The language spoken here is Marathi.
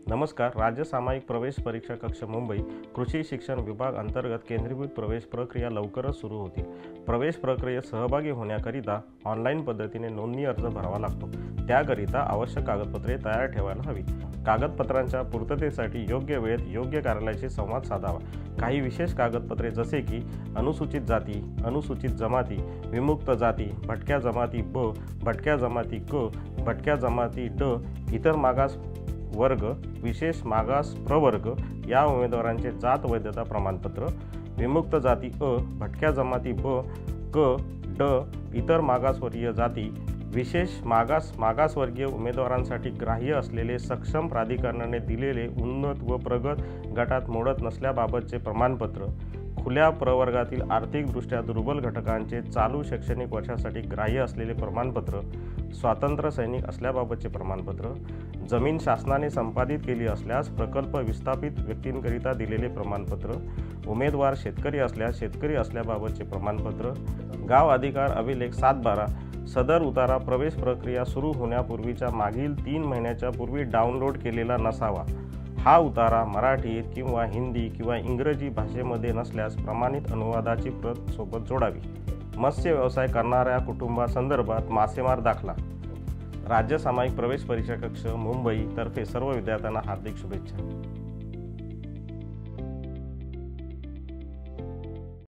नमस्कार. राज्य सामायिक प्रवेश परीक्षा कक्ष मुंबई कृषी शिक्षण विभाग अंतर्गत केंद्रीभूत प्रवेश प्रक्रिया लवकरच सुरू होती. प्रवेश प्रक्रियेत सहभागी होण्याकरिता ऑनलाईन पद्धतीने नोंदणी अर्ज भरावा लागतो. त्याकरिता आवश्यक कागदपत्रे तयार ठेवायला हवी. कागदपत्रांच्या पूर्ततेसाठी योग्य वेळेत योग्य कार्यालयाशी संवाद साधावा. काही विशेष कागदपत्रे जसे की अनुसूचित जाती, अनुसूचित जमाती, विमुक्त जाती, भटक्या जमाती ब, भटक्या जमाती क, भटक्या जमाती ड, इतर मागास वर्ग, विशेष मागास प्रवर्ग या उमेदवारांचे जात वैधता प्रमाणपत्र, विमुक्त जाती अ, भटक्या जमाती ब, क, ड, इतर मागासवर्गीय जाती, विशेष मागासवर्गीय उमेदवारांसाठी ग्राह्य असलेले सक्षम प्राधिकरणाने दिलेले उन्नत व प्रगत गटात मोडत नसल्याबाबतचे प्रमाणपत्र, खुल्या प्रवर्गातील आर्थिकदृष्ट्या दुर्बल घटकांचे चालू शैक्षणिक वर्षासाठी ग्राह्य असलेले प्रमाणपत्र, स्वातंत्र्य सैनिक असल्याबाबतचे प्रमाणपत्र, जमीन शासनाने संपादित केली असल्यास प्रकल्प विस्थापित व्यक्तींकरिता दिलेले प्रमाणपत्र, उमेदवार शेतकरी असल्यास शेतकरी असल्याबाबतचे प्रमाणपत्र, गाव अधिकार अभिलेख 7/12, सदर उतारा प्रवेश प्रक्रिया सुरू होण्यापूर्वीच्या मागील 3 महिन्याच्या पूर्वी डाउनलोड केलेला नसावा. हा उतारा मराठीत किंवा हिंदी किंवा इंग्रजी भाषेमध्ये नसल्यास प्रमाणित अनुवादाची प्रत सोबत जोडावी. मत्स्य व्यवसाय करणाऱ्या कुटुंबासंदर्भात मासेमार दाखला. राज्य सामायिक प्रवेश परीक्षा कक्ष मुंबई तर्फे सर्व विद्यार्थ्यांना हार्दिक शुभेच्छा.